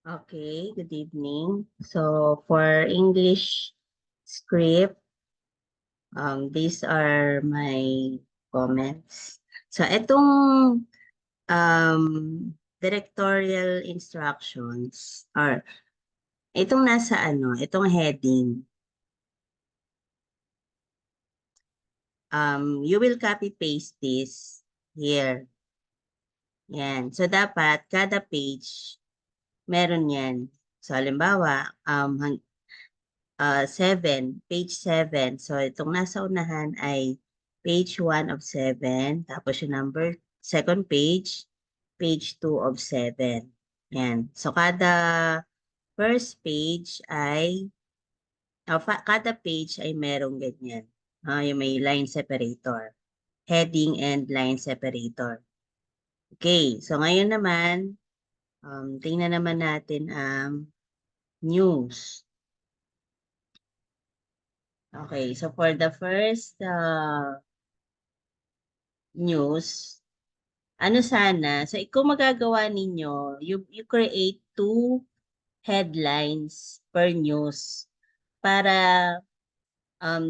Okay, good evening. So for English script, these are my comments. So itong directorial instructions or itong nasa itong heading, you will copy paste this here. Yan. So dapat kada page meron yan. So halimbawa, 7, page 7. So, itong nasa unahan ay page 1 of 7. Tapos yung second page 2 of 7. Yan. So, kada first page ay, kada page ay merong ganyan. Yung may line separator. Heading and line separator. Okay. So, ngayon naman, tingnan naman natin ang news. Okay, so for the first news, ano sana, so kung magagawa ninyo, you create 2 headlines per news para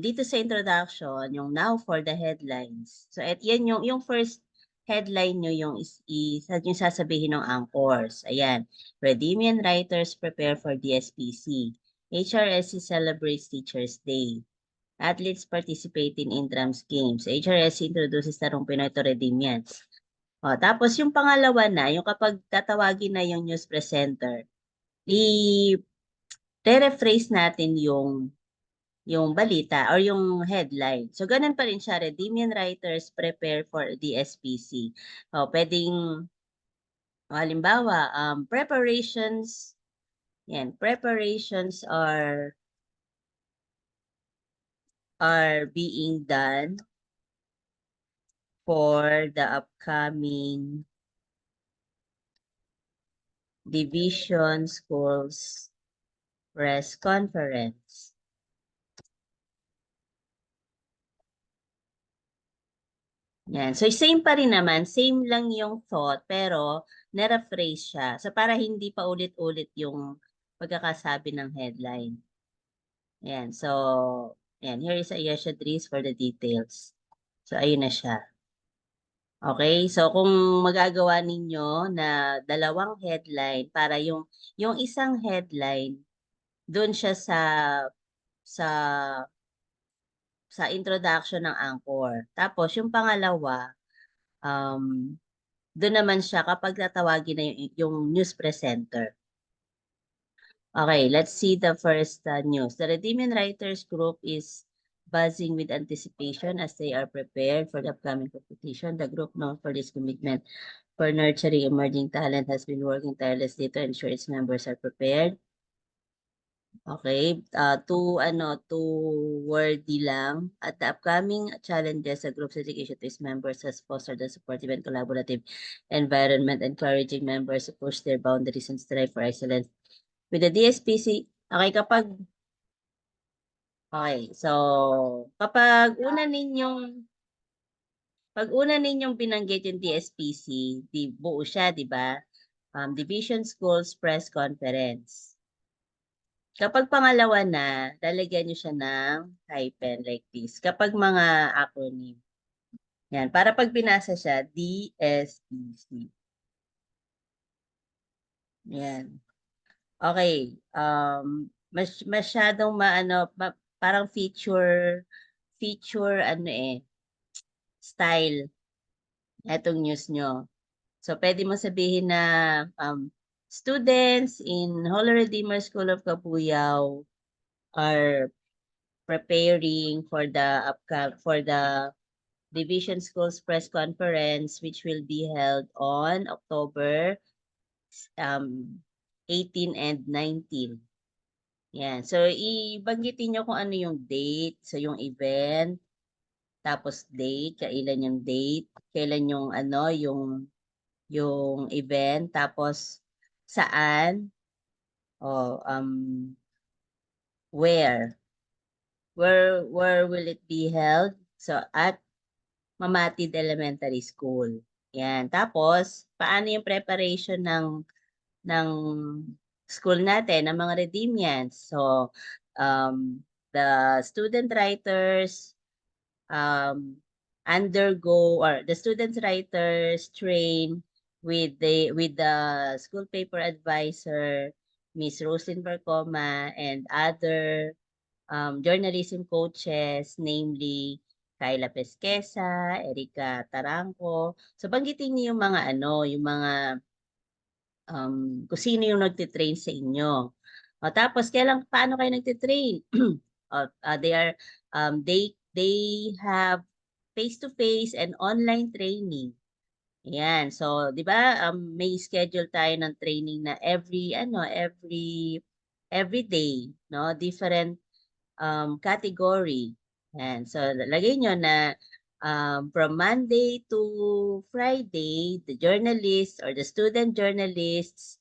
dito sa introduction, yung now for the headlines. So yan yung first headline nyo yung sasabihin ng anchors. Ayan, Redimian writers prepare for DSPC. HRSC celebrates Teachers' Day. Athletes participate in intrams games. HRSC introduces Tarong Pinoy to Redimians. O, tapos yung pangalawa na, yung kapag tatawagin na yung news presenter, i-rephrase natin yung balita or yung headline. So, ganun pa rin siya. Redimian writers prepare for DSPC. O, pwedeng, halimbawa, preparations are being done for the upcoming division schools press conference. Yan. So, same pa rin naman. Same lang yung thought, pero na-rephrase siya. So, para hindi pa ulit-ulit yung pagkakasabi ng headline. Yan. So, yan. Here is Ayesha Dries for the details. So, ayun na siya. Okay? So, kung magagawa ninyo na dalawang headline para yung isang headline, doon siya sa introduction ng anchor. Tapos, yung pangalawa, um, doon naman siya kapag tatawagin na yung news presenter. Okay, let's see the first news. The Redimian Writers Group is buzzing with anticipation as they are prepared for the upcoming competition. The group, known for this commitment for nurturing emerging talent, has been working tirelessly to ensure its members are prepared. Okay, two wordy lang. At the upcoming challenges, the group's dedication to its members has fostered a supportive and collaborative environment, encouraging members to push their boundaries and strive for excellence. With the DSPC, so kapag una ninyong binanggit yung DSPC, buo siya, di ba? Division Schools Press Conference. Kapag pangalawa na, lalagyan nyo siya ng hyphen like this. Kapag mga acronym. Yan. Para pag binasa siya, DSPC. Yan. Okay. Masyadong parang feature style etong news nyo. So, pwede mo sabihin na students in Holy Redeemer School of Kabuyao are preparing for the Division Schools Press Conference, which will be held on October 18 and 19. Yan. So, ibanggitin nyo kung ano yung date. So, yung event, tapos date, kailan yung date, kailan yung event, tapos saan, where will it be held? So, at Mamatid Elementary School. Yan. Tapos, paano yung preparation ng school natin, ang mga Redimians. So, the student writers undergo, or the student writers train with the school paper advisor, Miss Roslyn Barcoma, and other journalism coaches, namely Kyla Pesquesa, Erica Taranco. So banggitin niyo yung mga yung mga kung sino yung nagtitrain sa inyo. O, tapos paano kayo nagtitrain? They have face-to-face and online training. Yan. So, 'di ba, may schedule tayo ng training na every day, no? Different category. Yan. So, lagay nyo na from Monday to Friday, the journalists or the student journalists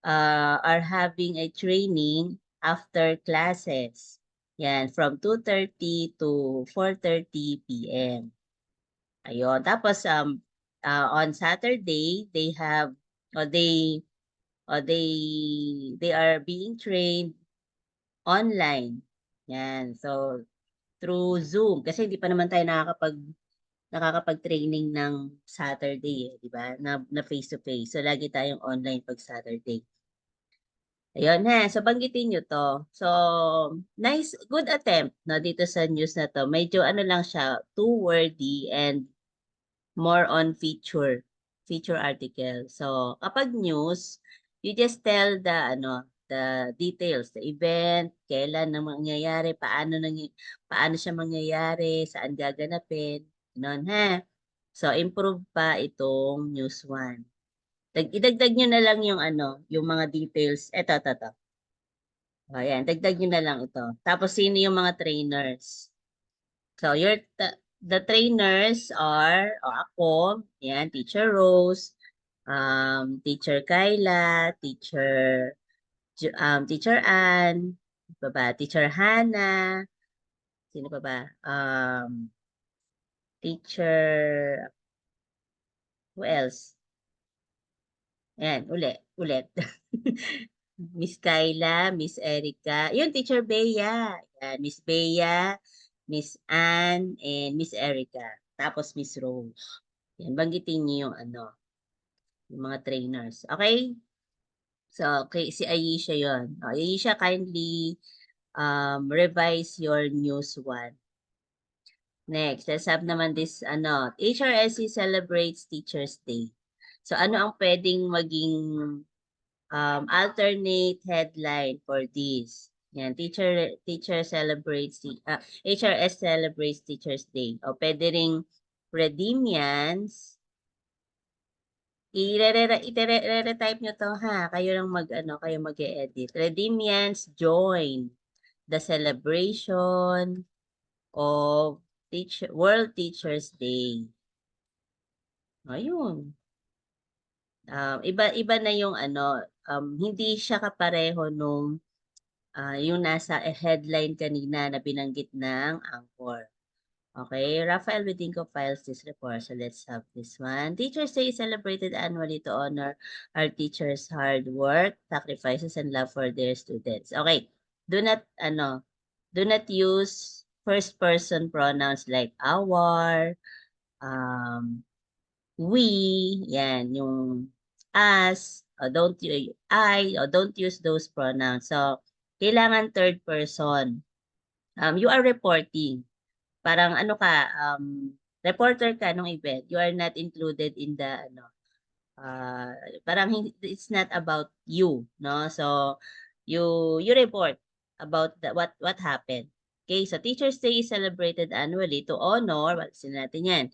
are having a training after classes. Yan, from 2:30 to 4:30 p.m. Ayun. Tapos on Saturday, they have or they are being trained online. Yan. So through Zoom kasi hindi pa naman tayo nakakapag-training ng Saturday, 'di ba? Na face to face. So lagi tayong online pag Saturday. Ayun ha, so banggitin nyo to. So, nice, good attempt no, dito sa news na to. Medyo lang siya, too wordy and more on feature article. So, kapag news, you just tell the details, the event, kailan na mangyayari, paano siya mangyayari, saan gaganapin, gano'n ha. So, improve pa itong news 1. Idagdag nyo na lang yung yung mga details. Ito. O, yan, dagdag nyo na lang ito. Tapos, sino yung mga trainers? So, the trainers are, ako, yan, Teacher Rose, Teacher Kyla, Teacher Ann, pa ba? Teacher Hannah, sino pa ba? Teacher, who else? Ayan, ulit. Miss Kyla, Miss Erica, yun, Teacher Bea, yan, Miss Bea, Miss Ann, and Miss Erica. Tapos Miss Rose. Yan, banggitin niyo yung yung mga trainers. Okay? So, okay, si Ayesha yun. O, Ayesha, kindly revise your news 1. Next, let's have naman this, HRSC celebrates Teacher's Day. So, ano ang pwedeng maging alternate headline for this? Yan, teacher celebrates, HRS celebrates Teacher's Day. O, pwede ring Redimians. I-re-type nyo to ha. Kayo lang kayo mag-e-edit. Redimians join the celebration of World Teachers Day. Ayun. Iba na yung hindi siya kapareho nung yung nasa headline kanina na binanggit ng Anchor. Okay, Rafael Bedinco files this report. So let's have this one. Teachers Day is celebrated annually to honor our teachers' hard work, sacrifices, and love for their students. Okay, do not use first-person pronouns like our, we, yan, yung us, or don't use those pronouns. So, kailangan third person. You are reporting. Parang reporter ka nung event, you are not included in the parang it's not about you, no? So you report about what happened. Okay, so Teachers Day is celebrated annually to honor, alisin natin yan,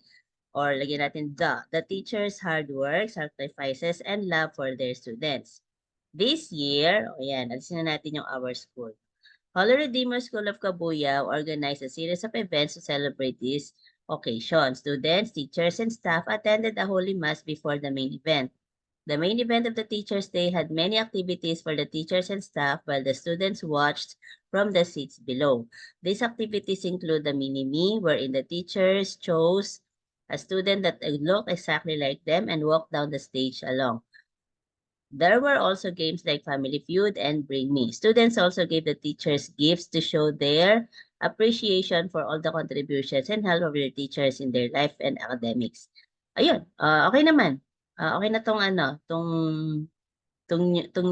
or lagyan natin the teachers' hard work, sacrifices, and love for their students. This year, ayan, alisin na natin yung our school. Holy Redeemer School of Cabuyao organized a series of events to celebrate this occasion. Students, teachers, and staff attended a Holy Mass before the main event. The main event of the Teachers' Day had many activities for the teachers and staff while the students watched from the seats below. These activities include the mini-me, wherein the teachers chose a student that looked exactly like them and walked down the stage along. There were also games like Family Feud and Bring Me. Students also gave the teachers gifts to show their appreciation for all the contributions and help of their teachers in their life and academics. Ayun, okay naman. Okay na tong ano, tong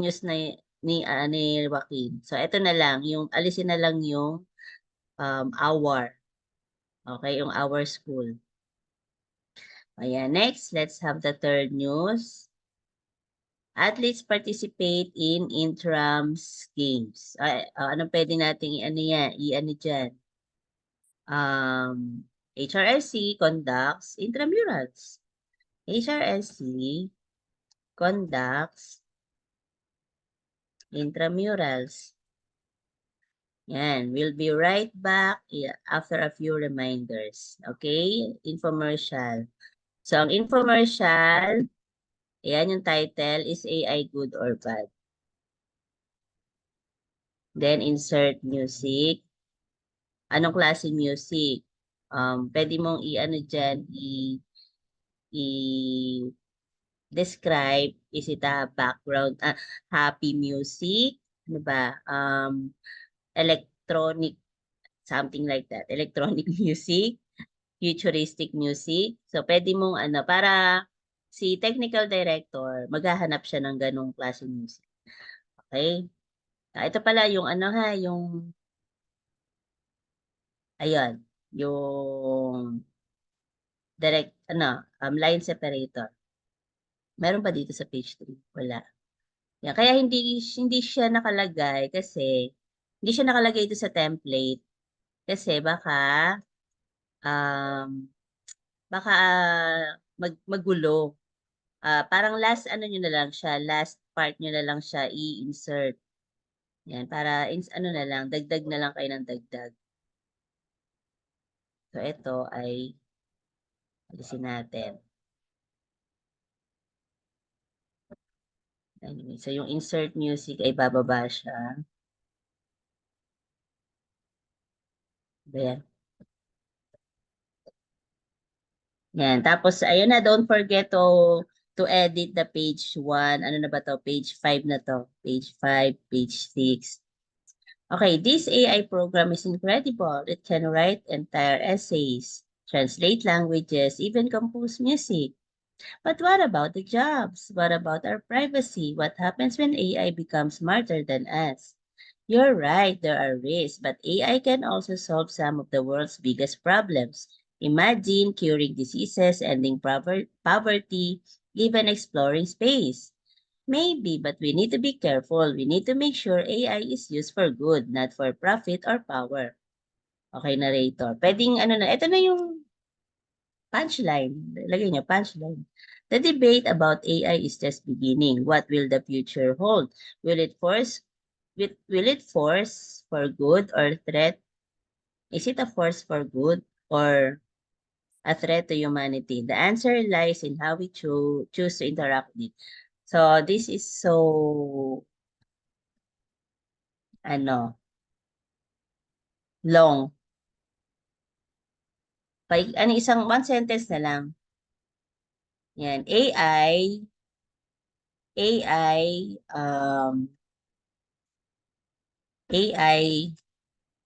news na ni Joaquin. So ito na lang, yung alisin na lang yung hour. Okay, yung hour school. Ayan, next, let's have the third news. Athletes participate in intrams games. Anong pwede nating i-ano yan? I-ano dyan? HRSC conducts intramurals. HRSC conducts intramurals. Yan, we'll be right back after a few reminders. Okay? Infomercial. So, ang infomercial, ayan yung title, is AI good or bad? Then, insert music. Anong klase music? Pwede mong i-ano dyan, i-describe, is it a background, happy music? Ano ba? Electronic, something like that. Electronic music, futuristic music. So, pwede mong ano, para si technical director, maghahanap siya ng ganong klase music. Okay? Ito pala yung ano ha, yung, ayun, yung line separator. Meron ba dito sa page 3? Wala. Yan. Kaya hindi siya nakalagay kasi hindi siya nakalagay ito sa template kasi um magulo. Parang last ano nyo na lang siya, last part nyo na lang siya i-insert. Yan, para ano na lang, dagdag na lang kayo ng dagdag. So ito ay alisin natin. Anyway, so yung insert music ay bababa siya. Ayan. Yan. Tapos, ayun na, don't forget to edit the page 1. Ano na ba to? Page 5 na to. Page 5, page 6. Okay, this AI program is incredible. It can write entire essays, translate languages, even compose music. But what about the jobs? What about our privacy? What happens when AI becomes smarter than us? You're right, there are risks, but AI can also solve some of the world's biggest problems. Imagine curing diseases, ending poverty, even exploring space. Maybe, but we need to be careful. We need to make sure AI is used for good, not for profit or power. Okay, narrator. Pwedeng ano na, ito na yung punchline. Lagay niyo, punchline. The debate about AI is just beginning. What will the future hold? Will it force for good or threat? Is it a force for good or a threat to humanity? The answer lies in how we choose to interact with it. So this is so ano long. Isang one sentence na lang. Yan, AI,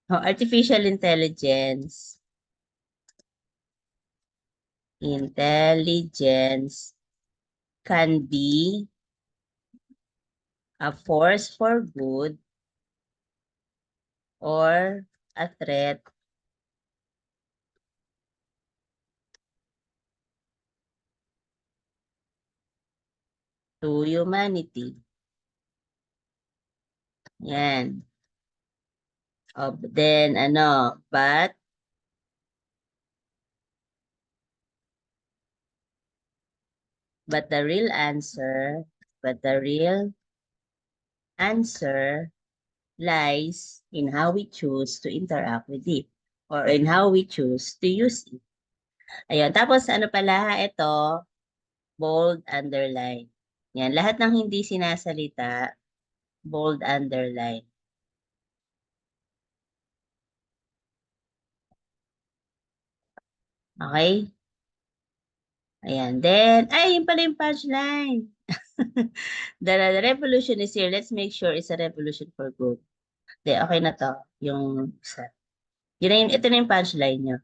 artificial intelligence can be a force for good or a threat to humanity. Yan. Then, but the real answer lies in how we choose to interact with it or in how we choose to use it. Ayun. Tapos, ano pala, ito, bold underline. Yan. Lahat ng hindi sinasalita, bold underline. Okay? Ayan. Then, ay, yun pala yung punchline. The revolution is here. Let's make sure it's a revolution for good. De, okay na to. Yung isa. Yun na ito na yung punchline nyo.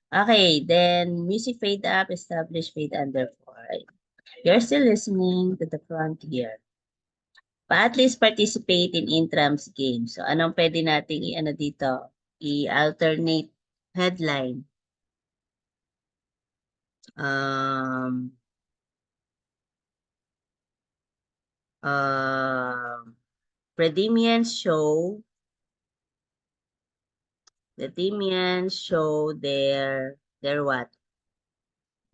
Okay, then music fade up, establish fade under 4. You're still listening to the frontier. Pa-at-least participate in intrams games. So, anong pwede nating i-ano dito? I-alternate headline. Um, Predimians show the Demians show their what?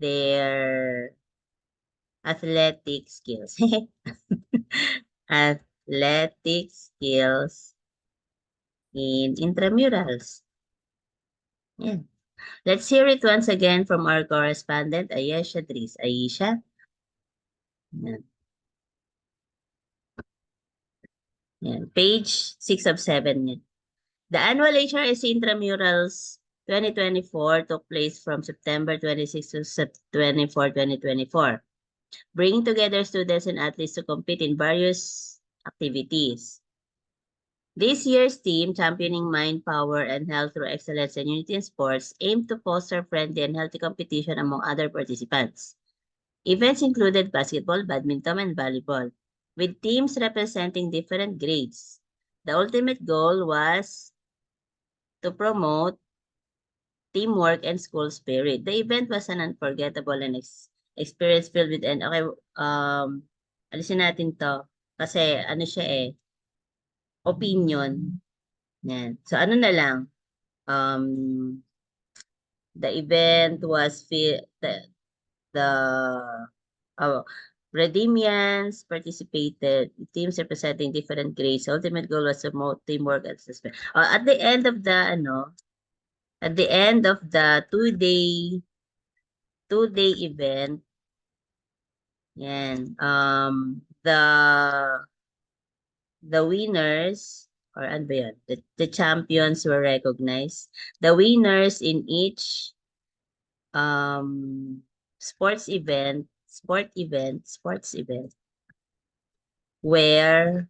Their athletic skills. Athletic skills in intramurals. Yeah. Let's hear it once again from our correspondent, Ayesha Dries. Ayesha? Yan. Yan. Page 6 of 7. Yan. The annual HRSC Intramurals 2024 took place from September 26 to 24, 2024, bringing together students and athletes to compete in various activities. This year's team, championing mind, power, and health through excellence and unity in sports, aimed to foster friendly and healthy competition among other participants. Events included basketball, badminton, and volleyball, with teams representing different grades. The ultimate goal was to promote teamwork and school spirit. The event was an unforgettable and experience filled with okay, alisin natin to kasi ano siya opinion. Yan. So ano na lang, um, the event was the oh, Redimians participated, teams representing different grades. Ultimate goal was to promote teamwork and suspense. At the end of the at the end of the two-day event, yan, the winners, or ano ba yun? The champions were recognized. The winners in each um sports event were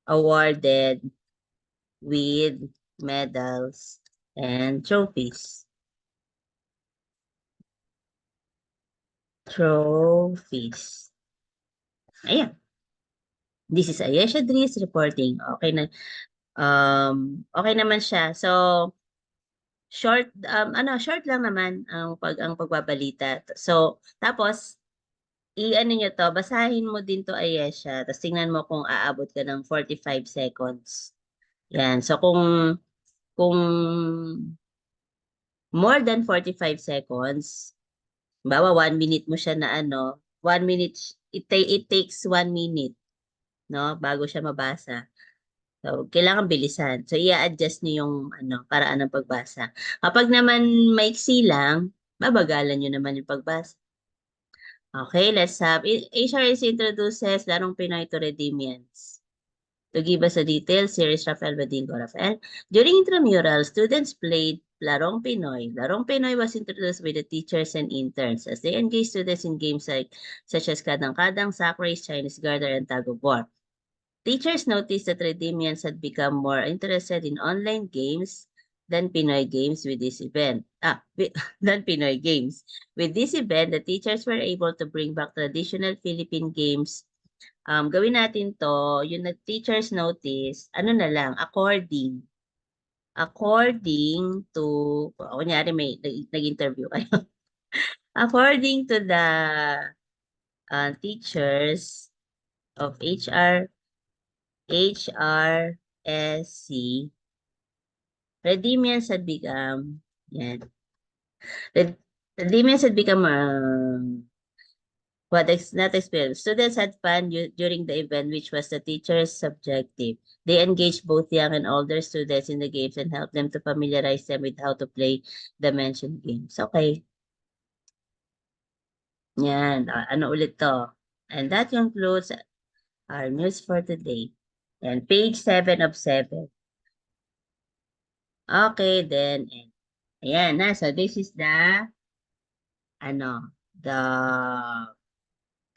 awarded with medals and trophies. Trophies. Ayan. This is Ayesha Dries reporting. Okay na. Okay naman siya. So, short lang naman ang pagbabalita. So, tapos i-ano nyo to, basahin mo din to, Ayesha, tapos tingnan mo kung aabot ka ng 45 seconds. Yan. So, kung more than 45 seconds, bawa 1 minute mo siya na 1 minute, it takes 1 minute, no, bago siya mabasa. So, kailangan bilisan. So, i-adjust niyo yung paraan ng pagbasa. Kapag naman maiksi lang, babagalan niyo naman yung pagbasa. Okay, let's have HRS introduces Larong Pinoy to Redimians. To give us a detailed series, Rafael Badingo. Rafael, during intramural, students played Larong Pinoy. Larong Pinoy was introduced by the teachers and interns as they engaged students in games such as Kadang-Kadang, Sack Race, Chinese Garter, and Tag of War. Teachers noticed that Redimians had become more interested in online games than Pinoy games with this event. Than Pinoy games. With this event, the teachers were able to bring back traditional Philippine games. Gawin natin to, yung teachers notice, ano na lang, according to, kunyari may nag-interview kayo. According to the teachers of HRSC, Redimians had become, yan. Redimians had become, not experience. Students had fun during the event, which was the teacher's subjective. They engaged both young and older students in the games and helped them to familiarize them with how to play the mentioned games. Okay. Yan. Ano ulit to? And that concludes our news for today. And page 7 of 7. Okay, then. Ayan na. So, this is the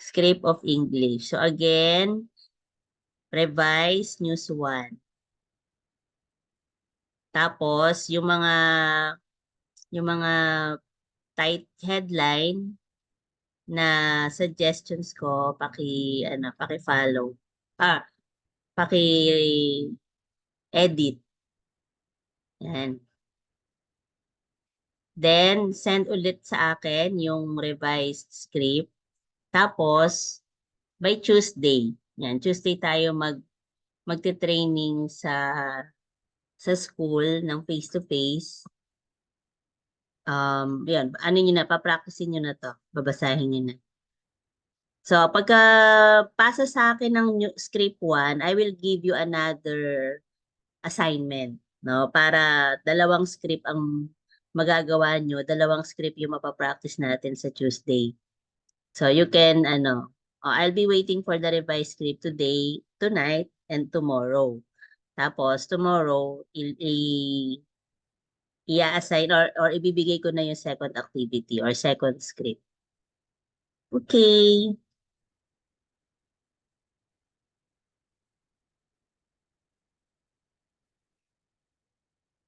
Script of English. So again, revise news 1. Tapos yung mga tight headline na suggestions ko paki-follow. Ah, paki-edit. Yan. Then send ulit sa akin yung revised script. Tapos by Tuesday. Yan, Tuesday tayo magte-training sa school ng face to face. Yan, ano niyo na, papracticein niyo na 'to. Babasahin niyo na. So, pagka pasa sa akin ng script 1, I will give you another assignment, no? Para dalawang script ang magagawa nyo, dalawang script yung mapapractice natin sa Tuesday. So, you can, I'll be waiting for the revised script today, tonight, and tomorrow. Tapos, tomorrow, i-assign or ibibigay ko na yung second activity or second script. Okay.